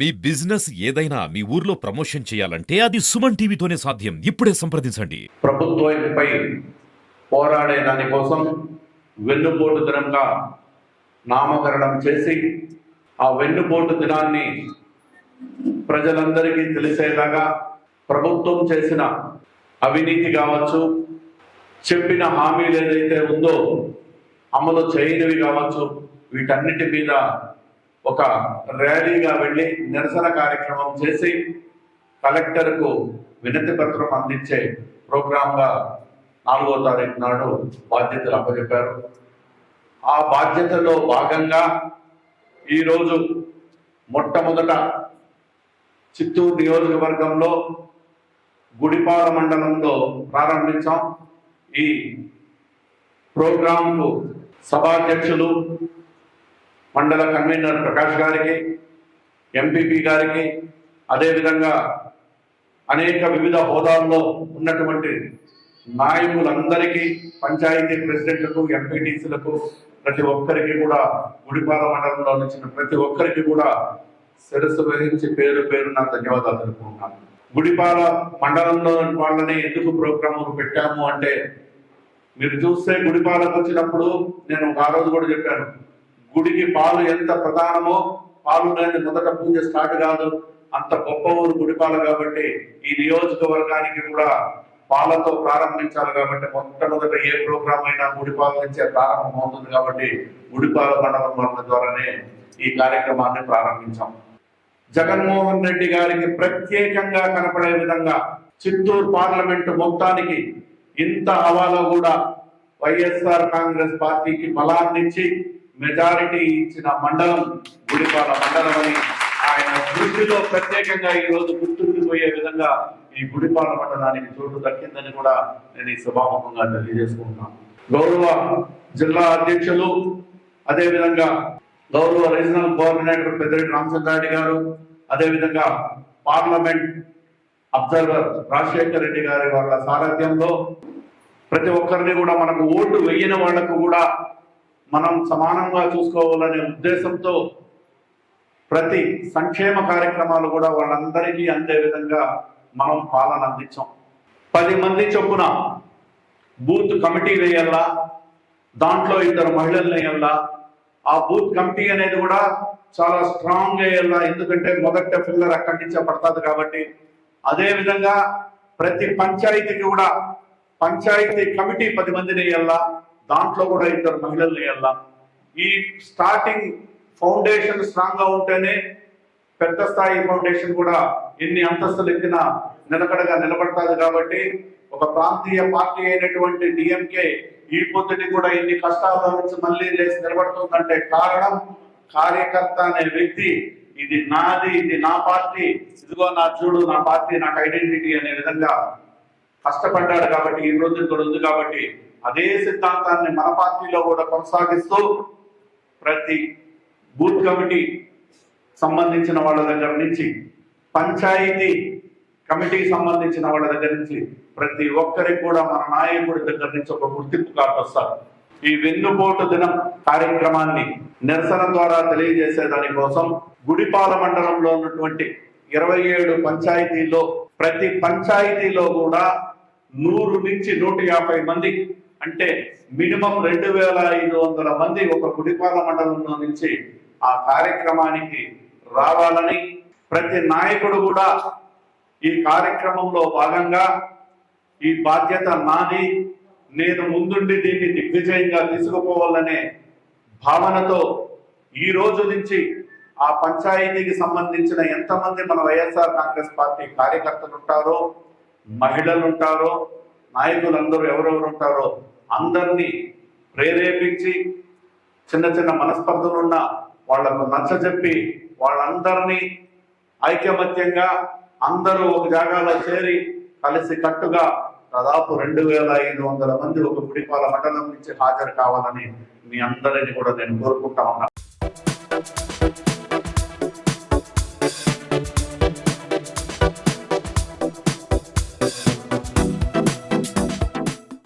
మీ business ఏదైనా మీ ఊర్లో promotion చేయాలంటే అది సుమన్ టీవీతోనే సాధ్యం. ఇప్పుడే సంప్రదించండి. ప్రభుత్వంపై పోరాడే దానికోసం వెన్నుపోటు దినంగా నామకరణం చేసి ఆ వెన్నుపోటు దినాన్ని ప్రజలందరికీ తెలిసేలాగా ప్రభుత్వం చేసిన అవినీతి కావచ్చు, చెప్పిన హామీలు ఏదైతే ఉందో అమలు చేయనివి కావచ్చు, వీటన్నిటి మీద ఒక ర్యాలీగా వెళ్ళి నిరసన కార్యక్రమం చేసి కలెక్టర్కు వినతి పత్రం అందించే ప్రోగ్రాంగా 4వ తారీఖు నాడు బాధ్యతలు అప్పచెప్పారు. ఆ బాధ్యతలో భాగంగా ఈరోజు మొట్టమొదట చిత్తూరు నియోజకవర్గంలో గుడిపాల మండలంలో ప్రారంభించాం. ఈ ప్రోగ్రాంకు సభాధ్యక్షులు మండల కన్వీనర్ ప్రకాష్ గారికి, ఎంపీపీ గారికి, అదేవిధంగా అనేక వివిధ హోదాల్లో ఉన్నటువంటి నాయకులందరికీ, పంచాయతీ ప్రెసిడెంట్లకు, ఎంపీటీసీలకు, ప్రతి ఒక్కరికి కూడా, గుడిపాల మండలంలో వచ్చిన ప్రతి ఒక్కరికి కూడా శిరస్సు వహించి పేరు పేరున ధన్యవాదాలు తెలుపుకుంటున్నాను. గుడిపాల మండలంలో వాళ్ళని ఎందుకు ప్రోగ్రాములు పెట్టాము అంటే, మీరు చూస్తే గుడిపాలకు వచ్చినప్పుడు నేను ఆ రోజు కూడా చెప్పాను, గుడికి పాలు ఎంత ప్రధానమో, పాలు లేని మొదట పూజ స్టార్ట్ కాదు, అంత గొప్ప ఊరు గుడిపాల. కాబట్టి ఈ నియోజకవర్గానికి కూడా పాలతో ప్రారంభించాలి. కాబట్టి మొట్టమొదట ఏ ప్రోగ్రాం అయినా గుడిపాల నుంచే ప్రారంభం అవుతుంది. కాబట్టి గుడిపాల మండలం ద్వారానే ఈ కార్యక్రమాన్ని ప్రారంభించాం. జగన్మోహన్ రెడ్డి గారికి ప్రత్యేకంగా కనపడే విధంగా చిత్తూరు పార్లమెంటు మొత్తానికి ఇంత హవాలో కూడా వైఎస్ఆర్ కాంగ్రెస్ పార్టీకి బలాన్నిచ్చి మెజారిటీ ఇచ్చిన మండలం గుడిపాల మండలం అని ఆయన దృష్టిలో ప్రత్యేకంగా ఈ రోజు గుర్తుండిపోయే విధంగా ఈ గుడిపాల మండలానికి చోటు దక్కిందని కూడా నేను ఈ సభాముఖంగా తెలియజేసుకుంటున్నాను. గౌరవ జిల్లా అధ్యక్షులు, అదేవిధంగా గౌరవ రీజనల్ కోఆర్డినేటర్ పెద్దిరెడ్డి రామచంద్రారెడ్డి గారు, అదేవిధంగా పార్లమెంట్ అబ్జర్వర్ రాజశేఖర్ రెడ్డి గారి వాళ్ళ సారథ్యంలో ప్రతి ఒక్కరిని కూడా మనకు ఓటు వేయని వాళ్లకు కూడా మనం సమానంగా చూసుకోవాలనే ఉద్దేశంతో ప్రతి సంక్షేమ కార్యక్రమాలు కూడా వాళ్ళందరికీ అందే విధంగా మనం పాలన అందించాం. 10 మంది చొప్పున బూత్ కమిటీ వేయాలా, దాంట్లో 2 మహిళలు వేయాలా. ఆ బూత్ కమిటీ అనేది కూడా చాలా స్ట్రాంగ్ వేయాలా, ఎందుకంటే మొదట పిల్లర్ అక్కడి నుంచే పడుతుంది కాబట్టి. అదే విధంగా ప్రతి పంచాయతీకి కూడా పంచాయతీ కమిటీ 10 మందిని వేయాలా, దాంట్లో కూడా 2 మహిళలు వేయాలా. ఈ స్టార్టింగ్ ఫౌండేషన్ స్ట్రాంగ్ గా ఉంటేనే పెద్ద స్థాయి ఫౌండేషన్ కూడా ఎన్ని అంతస్తులు ఎక్కినా నిలకడగా నిలబడతాది. కాబట్టి ఒక ప్రాంతీయ పార్టీ అయినటువంటి డిఎంకే ఈ పొద్దుటి కూడా ఇన్ని కష్టాల నుంచి మళ్ళీ లేచి నిలబడుతుందంటే కారణం కార్యకర్త అనే వ్యక్తి, ఇది నాది, ఇది నా పార్టీ, ఇదిగో నా చూడు, నా పార్టీ నాకు ఐడెంటిటీ అనే విధంగా కష్టపడ్డాడు. కాబట్టి ఈ రోజు ఇక్కడ ఉంది. కాబట్టి అదే సిద్ధాంతాన్ని మన పార్టీలో కూడా కొనసాగిస్తూ ప్రతి బూత్ కమిటీ సంబంధించిన వాళ్ళ దగ్గర నుంచి, పంచాయతీ కమిటీకి సంబంధించిన వాళ్ళ దగ్గర నుంచి ప్రతి ఒక్కరికి కూడా మన నాయకుడి దగ్గర నుంచి ఒక గుర్తింపు కార్డు వస్తారు. ఈ వెన్నుపోటు దినం కార్యక్రమాన్ని నిరసన ద్వారా తెలియజేసే దానికోసం గుడిపాల మండలంలో ఉన్నటువంటి 27 పంచాయతీల్లో ప్రతి పంచాయతీలో కూడా 100 నుంచి 150 మంది, అంటే మినిమం 2500 మంది ఒక గుడిపాల మండలంలో నుంచి ఆ కార్యక్రమానికి రావాలని, ప్రతి నాయకుడు కూడా ఈ కార్యక్రమంలో భాగంగా ఈ బాధ్యత నాది, నేను ముందుండి దీన్ని దిగ్విజయంగా తీసుకుపోవాలనే భావనతో ఈ రోజు నుంచి ఆ పంచాయతీకి సంబంధించిన ఎంతమంది మన వైఎస్ఆర్ కాంగ్రెస్ పార్టీ కార్యకర్తలు ఉంటారో, మహిళలు ఉంటారో, నాయకులందరూ ఎవరెవరు ఉంటారో అందరినీ ప్రేరేపించి, చిన్న చిన్న మనస్పర్ధలున్న వాళ్లకు నచ్చజెప్పి వాళ్ళందరినీ ఐకమత్యంగా అందరూ ఒక జాగాలో చేరి కలిసి కట్టుగా దాదాపు 2500 మంది ఒక గుడిపాల మండలం నుంచి హాజరు కావాలని మీ అందరినీ కూడా నేను కోరుకుంటా ఉన్నాను.